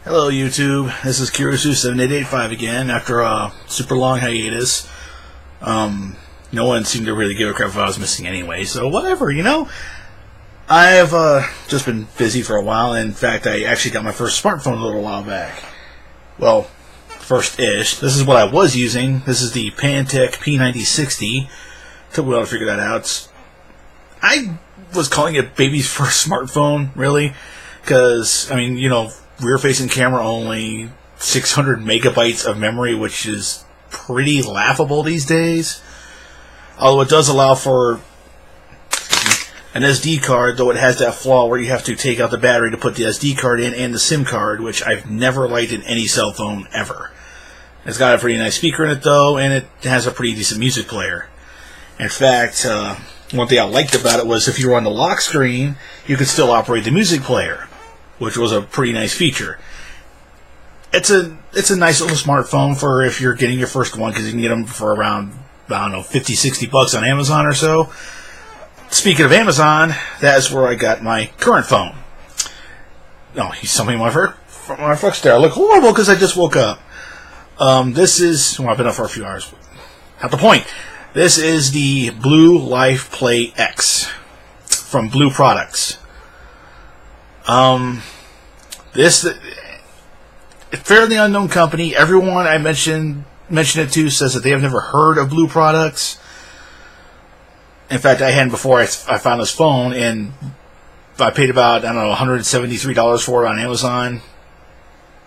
Hello YouTube, this is Kirisu7885 again after a super long hiatus. No one seemed to really give a crap if I was missing anyway, so whatever, you know. I've just been busy for a while. In fact, I actually got my first smartphone a little while back. Well, first-ish. This is what I was using. This is the Pantech P9060. Took a while to figure that out. I was calling it baby's first smartphone, really, because, I mean, you know, rear-facing camera only, 600 megabytes of memory, which is pretty laughable these days. Although it does allow for an SD card, though it has that flaw where you have to take out the battery to put the SD card in and the SIM card, which I've never liked in any cell phone ever. It's got a pretty nice speaker in it, though, and it has a pretty decent music player. In fact, one thing I liked about it was if you were on the lock screen, you could still operate the music player, which was a pretty nice feature. It's a nice little smartphone for if you're getting your first one, because you can get them for around, I don't know, 50, 60 bucks on Amazon or so. Speaking of Amazon, that is where I got my current phone. No, he's something my folks there. I look horrible because I just woke up. This is, well, I've been up for a few hours. Not the point. This is the Blu Life Play X from Bluproducts. This fairly unknown company. Everyone I mention it to says that they have never heard of Bluproducts. In fact, I hadn't before I found this phone, and I paid about, I don't know, $173 for it on Amazon.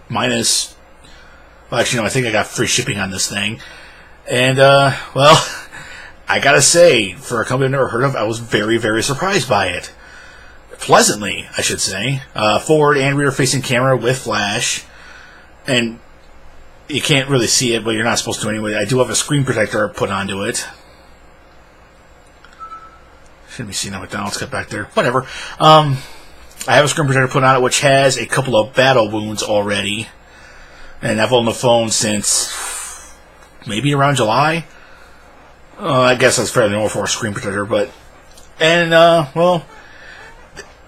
Minus, well, actually, no, I think I got free shipping on this thing. And, well, I gotta say, for a company I've never heard of, I was very, very surprised by it. Pleasantly, I should say. Forward and rear-facing camera with flash. And you can't really see it, but you're not supposed to anyway. I do have a screen protector put onto it. Shouldn't be seeing that McDonald's cut back there. Whatever. I have a screen protector put on it, which has a couple of battle wounds already. And I've owned the phone since maybe around July. I guess that's fairly normal for a screen protector, but... And, well...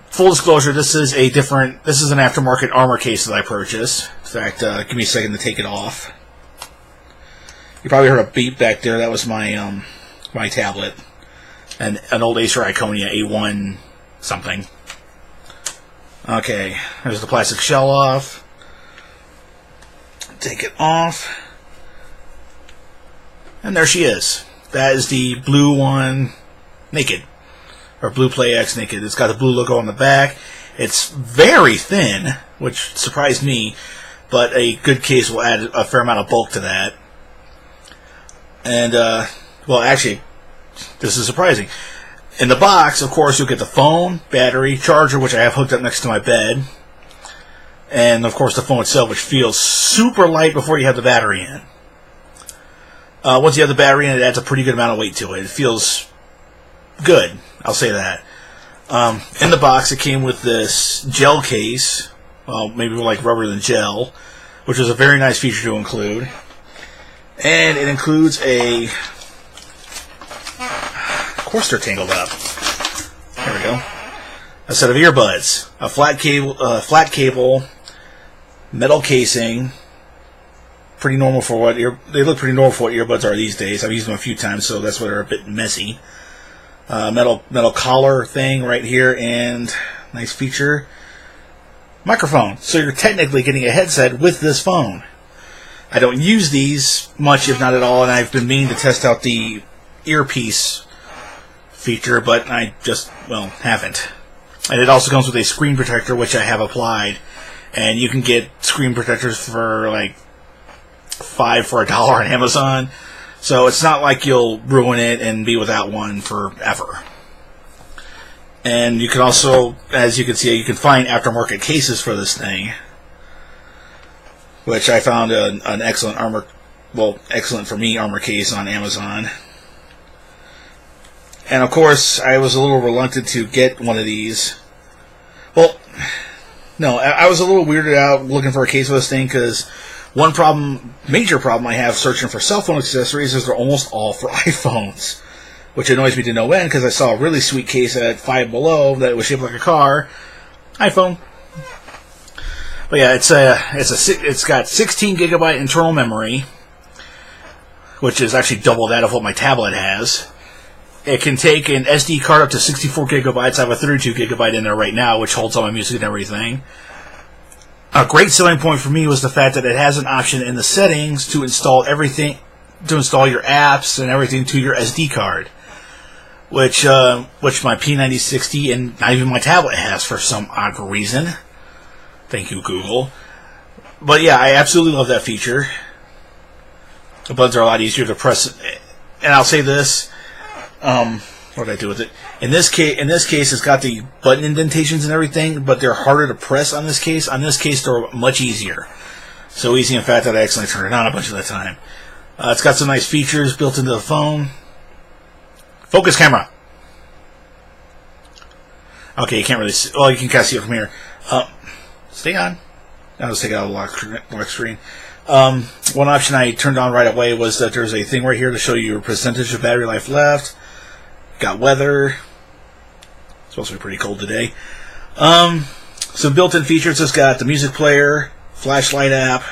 Full disclosure, this is an aftermarket armor case that I purchased. In fact, give me a second to take it off. You probably heard a beep back there. That was my my tablet. And an old Acer Iconia A1 something. Okay, there's the plastic shell off. Take it off. And there she is. That is the blue one, naked. Or Blu Play X naked. It's got the blue logo on the back. It's very thin, which surprised me, but a good case will add a fair amount of bulk to that. And, well, actually, this is surprising. In the box, of course, you'll get the phone, battery, charger, which I have hooked up next to my bed, and, of course, the phone itself, which feels super light before you have the battery in. Once you have the battery in, it adds a pretty good amount of weight to it. It feels good, I'll say that. In the box, it came with this gel case, well, maybe more like rubber than gel, which was a very nice feature to include. And it includes a... Of course they're tangled up. There we go. A set of earbuds, a flat cable, metal casing. Pretty normal for what they look pretty normal for what earbuds are these days. I've used them a few times, so that's why they're a bit messy. Metal collar thing right here, and nice feature, microphone. So you're technically getting a headset with this phone. I don't use these much, if not at all, and I've been meaning to test out the earpiece feature, but I just, well, haven't. And it also comes with a screen protector, which I have applied, and you can get screen protectors for like $5 for $1 on Amazon. So it's not like you'll ruin it and be without one forever. And you can also, as you can see, you can find aftermarket cases for this thing, which I found an excellent excellent for me armor case on Amazon. And of course, I was a little reluctant to get one of these. Well, no, I was a little weirded out looking for a case for this thing because one major problem I have searching for cell phone accessories is they're almost all for iPhones, which annoys me to no end because I saw a really sweet case at Five Below that was shaped like a car. iPhone. But yeah, it's got 16 gigabyte internal memory, which is actually double that of what my tablet has. It can take an SD card up to 64 gigabytes. I have a 32 gigabyte in there right now, which holds all my music and everything. A great selling point for me was the fact that it has an option in the settings to install everything, to install your apps and everything to your SD card, which my P9060 and not even my tablet has for some odd reason. Thank you, Google. But yeah, I absolutely love that feature. The buttons are a lot easier to press, and I'll say this. What did I do with it? In this case, it's got the button indentations and everything, but they're harder to press on this case. On this case, they're much easier. So easy, in fact, that I accidentally turned it on a bunch of the time. It's got some nice features built into the phone. Focus camera. Okay, you can't really see. Well, you can kind of see it from here. Stay on. I'll just take it out of the lock screen. One option I turned on right away was that there's a thing right here to show you your percentage of battery life left. Got weather. It's supposed to be pretty cold today. Some built-in features. It's got the music player, flashlight app,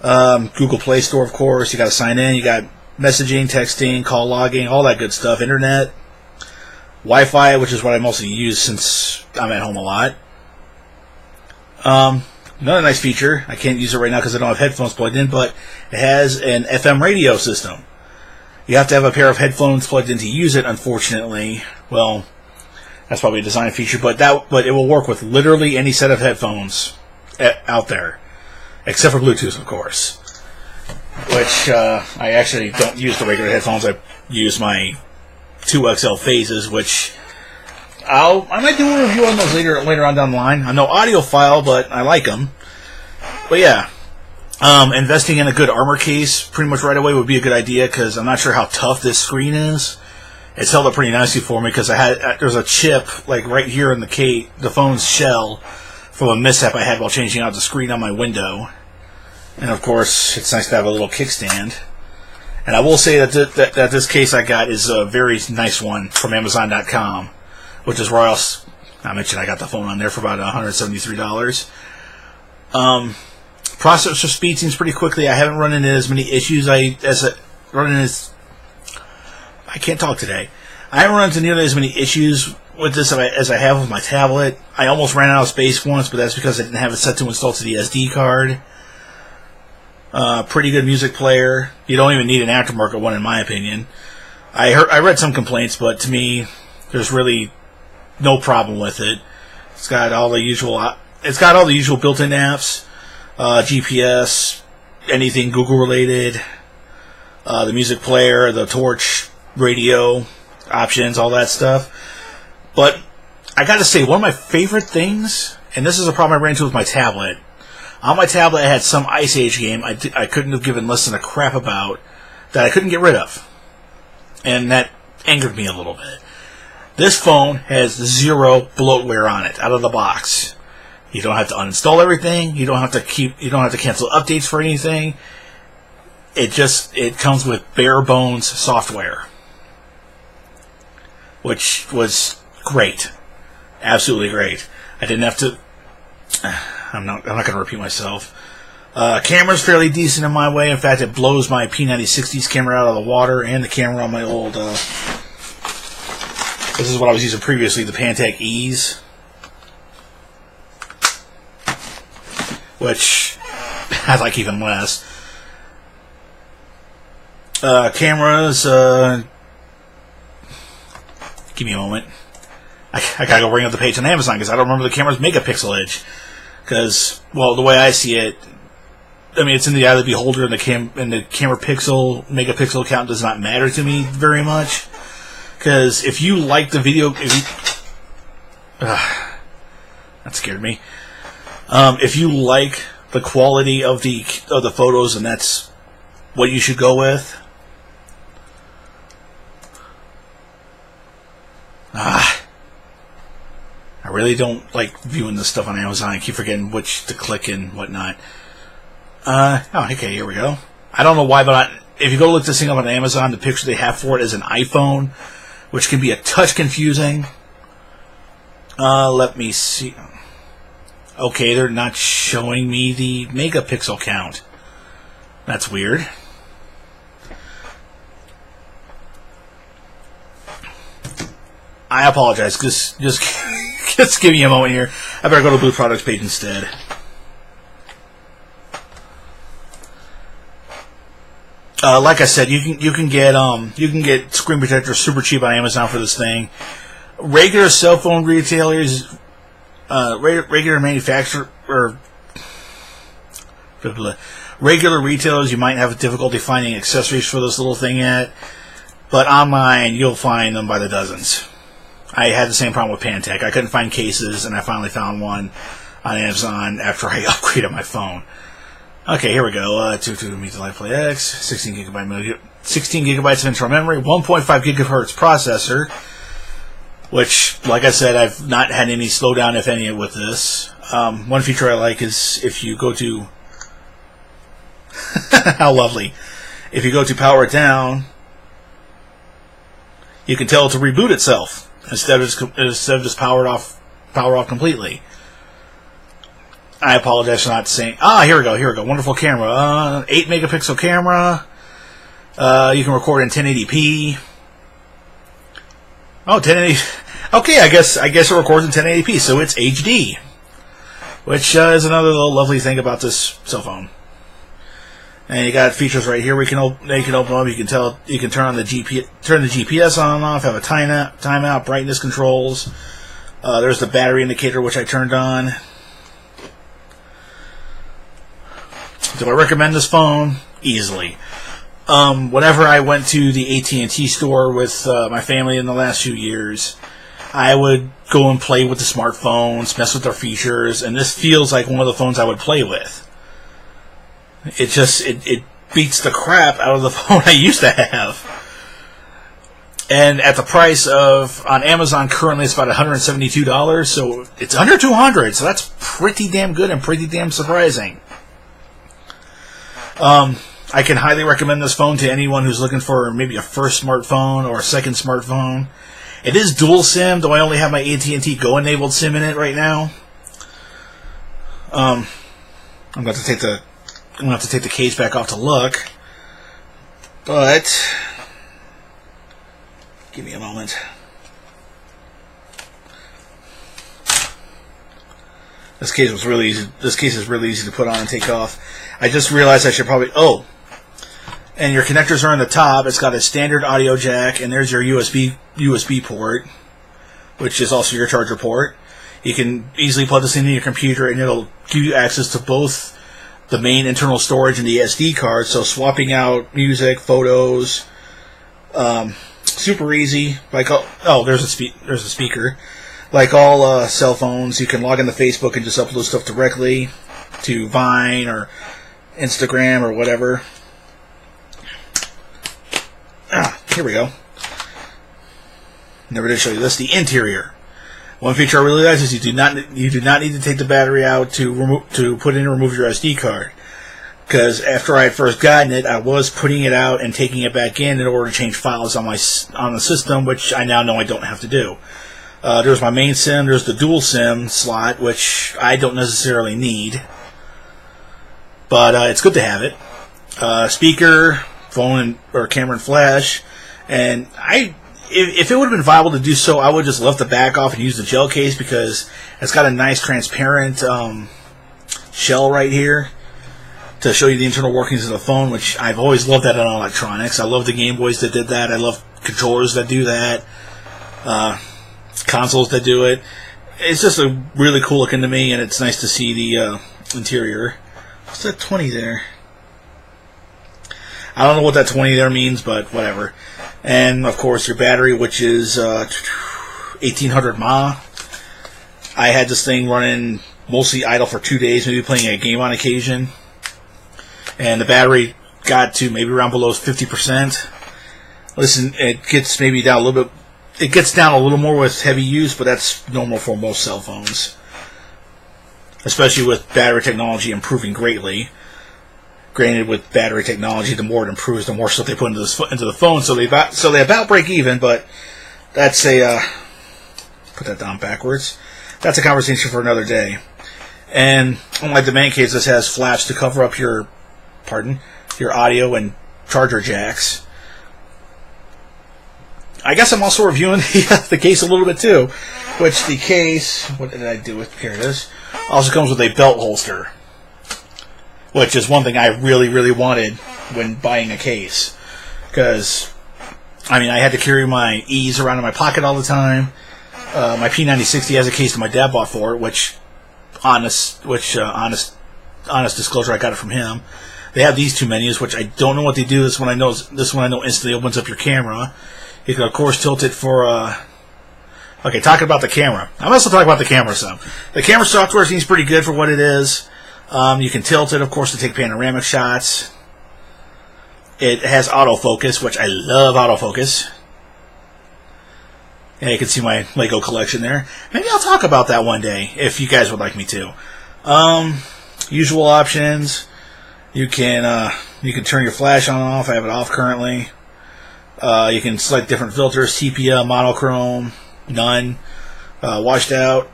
Google Play Store, of course. You got to sign in. You got messaging, texting, call logging, all that good stuff. Internet, Wi-Fi, which is what I mostly use since I'm at home a lot. Another nice feature. I can't use it right now because I don't have headphones plugged in, but it has an FM radio system. You have to have a pair of headphones plugged in to use it, unfortunately. Well, that's probably a design feature, but it will work with literally any set of headphones out there, except for Bluetooth, of course. Which I actually don't use the regular headphones. I use my 2XL phases, which I might do a review on those later on down the line. I'm no audiophile, but I like them. But yeah, investing in a good armor case pretty much right away would be a good idea, because I'm not sure how tough this screen is. It's held up pretty nicely for me, because there's a chip like right here in the phone's shell from a mishap I had while changing out the screen on my window. And of course, it's nice to have a little kickstand. And I will say that this case I got is a very nice one from Amazon.com. Which is where I mentioned I got the phone on there for about $173. Processor speed seems pretty quickly. I haven't run into as many issues I can't talk today. I haven't run into nearly as many issues with this as I have with my tablet. I almost ran out of space once, but that's because I didn't have it set to install to the SD card. Pretty good music player. You don't even need an aftermarket one, in my opinion. I read some complaints, but to me, there's really no problem with it. It's got all the usual built-in apps, GPS, anything Google related, the music player, the torch, radio options, all that stuff. But I got to say, one of my favorite things, and this is a problem I ran into with my tablet. On my tablet, I had some Ice Age game I couldn't have given less than a crap about that I couldn't get rid of, and that angered me a little bit. This phone has zero bloatware on it out of the box. You don't have to uninstall everything. You don't have to cancel updates for anything. It comes with bare bones software, which was great, absolutely great. I didn't have to. I'm not going to repeat myself. Camera's fairly decent in my way. In fact, it blows my P9060's camera out of the water, and the camera on my old. This is what I was using previously, the Pantech E's, which I like even less. Cameras, give me a moment. I gotta go bring up the page on Amazon, because I don't remember the camera's megapixelage. Because, well, the way I see it, I mean, it's in the eye of the beholder, and the camera megapixel count does not matter to me very much. Because if you like the video, that scared me. If you like the quality of the photos, and that's what you should go with. I really don't like viewing this stuff on Amazon. I keep forgetting which to click and whatnot. Okay, here we go. I don't know why, but if you go look this thing up on Amazon, the picture they have for it is an iPhone, which can be a touch confusing. Let me see. Okay, they're not showing me the megapixel count. That's weird. I apologize. Just give me a moment here. I better go to the Bluproducts page instead. Like I said, you can get screen protectors super cheap on Amazon for this thing. Regular cell phone retailers, regular manufacturer or regular retailers, you might have difficulty finding accessories for this little thing at, but online you'll find them by the dozens. I had the same problem with Pantech. I couldn't find cases, and I finally found one on Amazon after I upgraded my phone. Okay, here we go. 2 Blu Life Play X, 16 gigabytes of internal memory, 1.5 gigahertz processor, which, like I said, I've not had any slowdown, if any, with this. One feature I like is if you go to how lovely. If you go to power it down, you can tell it to reboot itself instead of just power off completely. I apologize for not saying. Here we go. Wonderful camera. 8 megapixel camera. You can record in 1080p. Oh, 1080. Okay, I guess it records in 1080p, so it's HD, which is another little lovely thing about this cell phone. And you got features right here. They can open up. You can turn the GPS on and off. Have a timeout, brightness controls. There's the battery indicator, which I turned on. Do I recommend this phone? Easily. Whenever I went to the AT&T store with my family in the last few years, I would go and play with the smartphones, mess with their features, and this feels like one of the phones I would play with. It beats the crap out of the phone I used to have. And at the price of, on Amazon currently it's about $172, so it's under $200, so that's pretty damn good and pretty damn surprising. I can highly recommend this phone to anyone who's looking for maybe a first smartphone or a second smartphone. It is dual SIM, though I only have my AT&T Go enabled SIM in it right now. I'm going to have to take the case back off to look, but give me a moment. This case is really easy to put on and take off. I just realized I should probably... and your connectors are on the top. It's got a standard audio jack, and there's your USB port, which is also your charger port. You can easily plug this into your computer, and it'll give you access to both the main internal storage and the SD card. So swapping out music, photos, super easy. There's a speaker. Like all cell phones, you can log into Facebook and just upload stuff directly to Vine or Instagram or whatever. Here we go. Never did show you this. The interior. One feature I really like is you do not need to take the battery out to put in and remove your SD card. Because after I had first gotten it, I was putting it out and taking it back in order to change files on the system, which I now know I don't have to do. There's my main SIM. There's the dual SIM slot, which I don't necessarily need, but it's good to have it. Speaker, phone, or camera and flash. And if it would have been viable to do so, I would just left the back off and use the gel case because it's got a nice transparent shell right here to show you the internal workings of the phone, which I've always loved that in electronics. I love the Game Boys that did that. I love controllers that do that. Consoles that do it. It's just a really cool looking to me, and it's nice to see the interior. What's that 20 there? I don't know what that 20 there means, but whatever. And of course your battery, which is 1800 mAh. I had this thing running mostly idle for 2 days, maybe playing a game on occasion, and the battery got to maybe around below 50%. Listen, it gets maybe down a little bit. It gets down a little more with heavy use, but that's normal for most cell phones, especially with battery technology improving greatly. Granted, with battery technology, the more it improves, the more stuff they put into the phone, so they about break even. But that's put that down backwards. that's a conversation for another day. And unlike the main case, this has flaps to cover up your audio and charger jacks. I guess I'm also reviewing the case a little bit too, which the case, what did I do with, here it is, also comes with a belt holster, which is one thing I really, really wanted when buying a case, because, I mean, I had to carry my E's around in my pocket all the time. My P9060 has a case that my dad bought for it, which, honest disclosure, I got it from him. They have these two menus, which I don't know what they do. This one I know instantly opens up your camera. You can, of course, tilt it for, okay, talking about the camera. I'm also talking about the camera some. The camera software seems pretty good for what it is. You can tilt it, of course, to take panoramic shots. It has autofocus, which I love autofocus. Yeah, you can see my Lego collection there. Maybe I'll talk about that one day, if you guys would like me to. Usual options. You can turn your flash on and off. I have it off currently. You can select different filters: sepia, monochrome, none, washed out.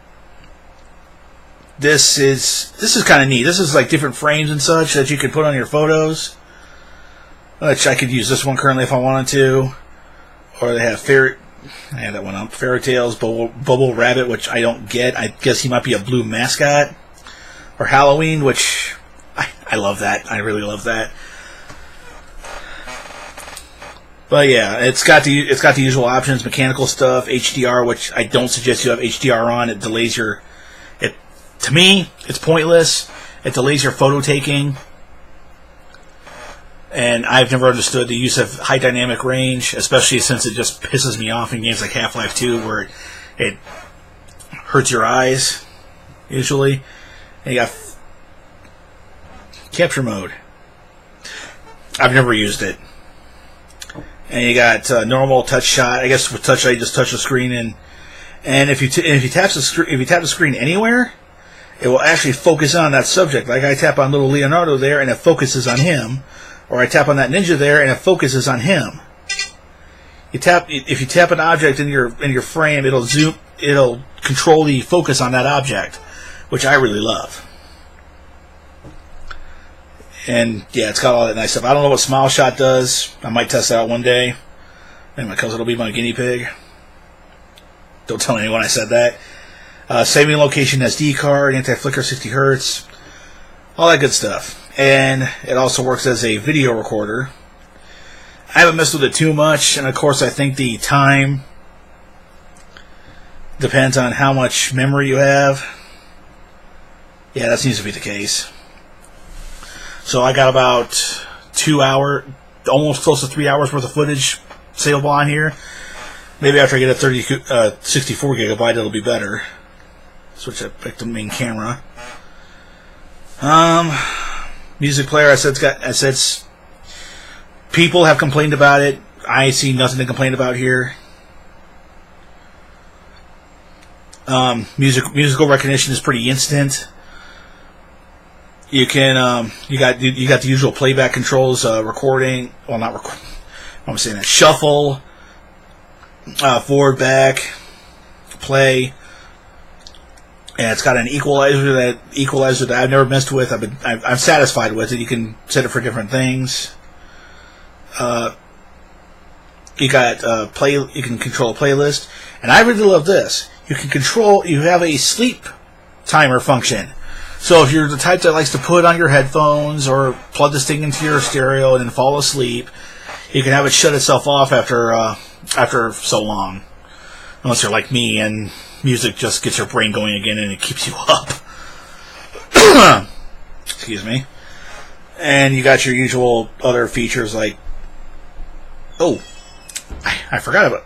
This is kind of neat. This is like different frames and such that you can put on your photos. Which I could use this one currently if I wanted to. Or they have I have that one up. Fairy Tales, Bubble Rabbit, which I don't get. I guess he might be a blue mascot. Or Halloween, which I love that. I really love that. But yeah, it's got the usual options: mechanical stuff, HDR, which I don't suggest you have HDR on. It delays your. To me, it's pointless. It delays your photo taking. And I've never understood the use of high dynamic range, especially since it just pisses me off in games like Half-Life 2, where it hurts your eyes, usually. And you got capture mode. I've never used it. And you got normal touch shot. I guess with touch shot, you just touch the screen, and if you tap the screen anywhere, it will actually focus on that subject. Like I tap on little Leonardo there, and it focuses on him. Or I tap on that ninja there, and it focuses on him. If you tap an object in your frame, it'll control the focus on that object, which I really love. And yeah, it's got all that nice stuff. I don't know what Smile Shot does. I might test that out one day. And my cousin will be my guinea pig. Don't tell anyone I said that. Saving location SD card, anti-flicker 60 Hz, all that good stuff. And it also works as a video recorder. I haven't messed with it too much, and of course I think the time depends on how much memory you have. Yeah, that seems to be the case. So I got about 2 hours, almost close to 3 hours worth of footage savable on here. Maybe after I get a 64 gigabyte, it'll be better. Switch that back to the main camera. Music player, I said people have complained about it. I see nothing to complain about here. Musical recognition is pretty instant. You can you got the usual playback controls, recording. Well, not record. I'm saying that shuffle, forward, back, play. And it's got an equalizer that I've never messed with. I'm satisfied with it. You can set it for different things. You got you can control a playlist, and I really love this. You have a sleep timer function. So if you're the type that likes to put on your headphones or plug this thing into your stereo and then fall asleep, you can have it shut itself off after so long. Unless you're like me and music just gets your brain going again and it keeps you up. Excuse me. And you got your usual other features like... Oh, I forgot about...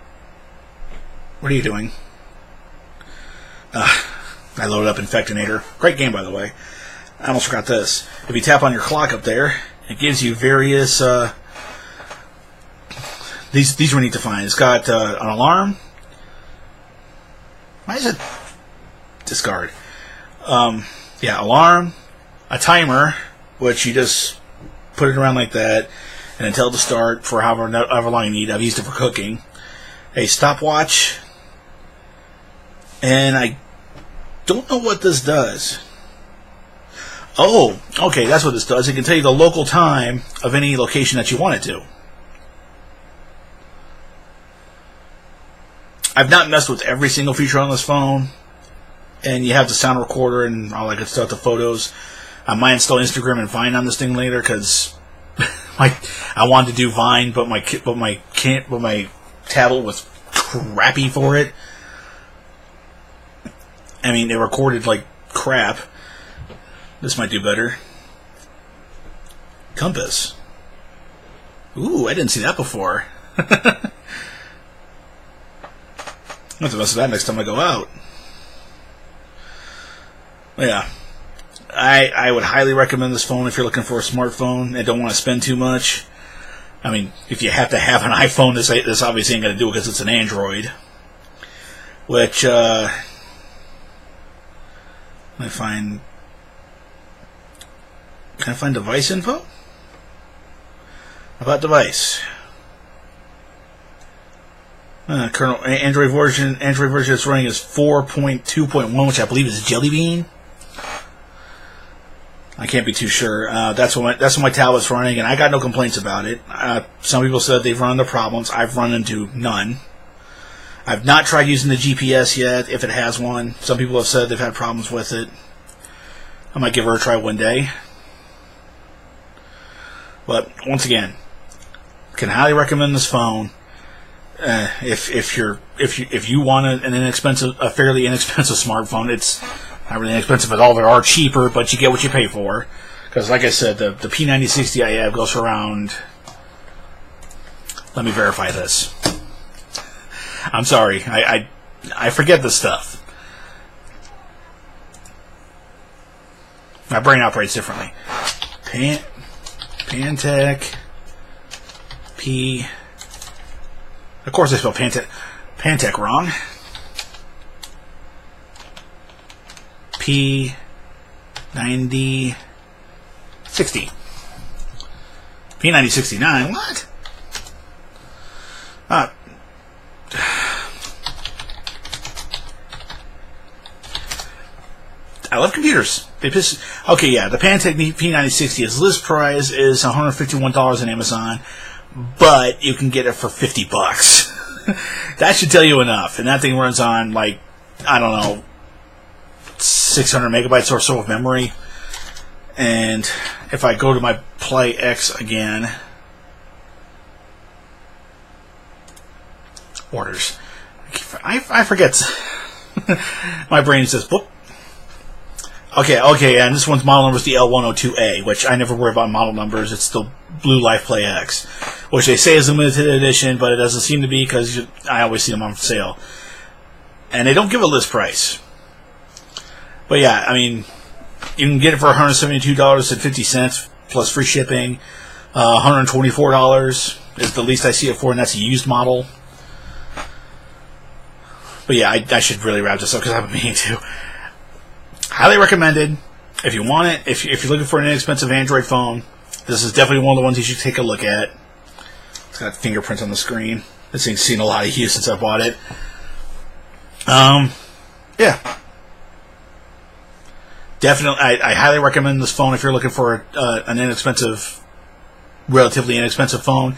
What are you doing? I loaded up Infectinator. Great game, by the way. I almost forgot this. If you tap on your clock up there, it gives you various... These were neat to find. It's got an alarm. Why is it discard? Yeah, alarm, a timer, which you just put it around like that, and then tell it to start for however long you need. I've used it for cooking. A stopwatch, and don't know what this does. Oh, okay, that's what this does. It can tell you the local time of any location that you want it to. I've not messed with every single feature on this phone, and you have the sound recorder and all that good stuff, the photos. I might install Instagram and Vine on this thing later because I wanted to do Vine, but my tablet was crappy for it. I mean, it recorded like crap. This might do better. Compass. Ooh, I didn't see that before. I'm going to mess with that next time I go out. Yeah. I would highly recommend this phone if you're looking for a smartphone and don't want to spend too much. I mean, if you have to have an iPhone, this obviously ain't going to do it because it's an Android. Which, let me find... Can I find device info? About device. Kernel Android version it's running is 4.2.1, which I believe is Jelly Bean. I can't be too sure. That's what my tablet's running, and I got no complaints about it. Some people said they've run into problems. I've run into none. I've not tried using the GPS yet, if it has one. Some people have said they've had problems with it. I might give her a try one day. But once again, can highly recommend this phone. If you want a fairly inexpensive smartphone, it's not really inexpensive at all. There are cheaper, but you get what you pay for. Because, like I said, the P9060 I have goes for around. Let me verify this. I'm sorry, I forget this stuff. My brain operates differently. Pantech P. Of course I spelled Pantech wrong. P9060. P9069. What? I love computers. Okay, yeah, the Pantech P9060, its list price is $151 on Amazon, but you can get it for $50. That should tell you enough. And that thing runs on, like, I don't know, 600 megabytes or so of memory. And if I go to my Play X again, orders. I forget. My brain says, whoop. Okay, and this one's model number is the L102A, which I never worry about model numbers. It's the Blu Life Play X, which they say is a limited edition, but it doesn't seem to be because I always see them on sale. And they don't give a list price. But yeah, I mean, you can get it for $172.50 plus free shipping. $124 is the least I see it for, and that's a used model. But yeah, I should really wrap this up because I've been meaning to. Highly recommended. If you want it, if you're looking for an inexpensive Android phone, this is definitely one of the ones you should take a look at. It's got fingerprints on the screen. This thing's seen a lot of use since I bought it. Yeah. Definitely, I highly recommend this phone if you're looking for an inexpensive, relatively inexpensive phone.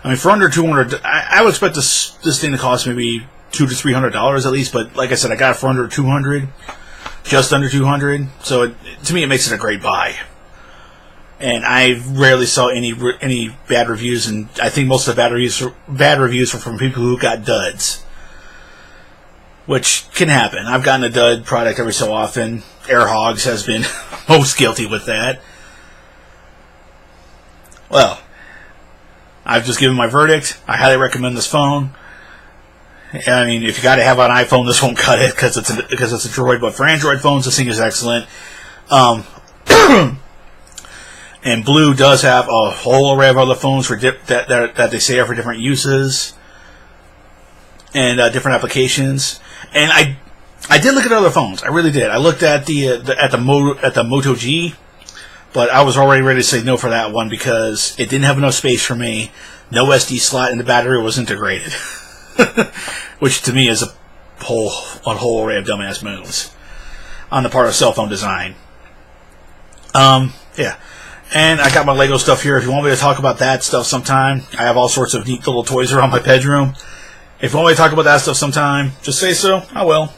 I mean, for under $200, I would expect this thing to cost maybe $200 to $300 at least. But like I said, I got it for under $200. Just under $200, so to me it makes it a great buy. And I rarely saw any bad reviews, and I think most of the bad reviews were from people who got duds, which can happen. I've gotten a dud product every so often. AirHogs has been most guilty with that. Well, I've just given my verdict. I highly recommend this phone. I mean, if you got to have an iPhone, this won't cut it because it's a Droid. But for Android phones, this thing is excellent. And Blu does have a whole array of other phones for that they say are for different uses and different applications. And I did look at other phones. I really did. I looked at the Moto G, but I was already ready to say no for that one because it didn't have enough space for me. No SD slot, and the battery was integrated. Which to me is a whole array of dumbass moves. on the part of cell phone design. Yeah. And I got my Lego stuff here. If you want me to talk about that stuff sometime, I have all sorts of neat little toys around my bedroom. If you want me to talk about that stuff sometime, just say so. I will.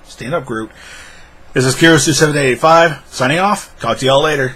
Stand up, Groot. This is Kira2785, signing off. Talk to y'all later.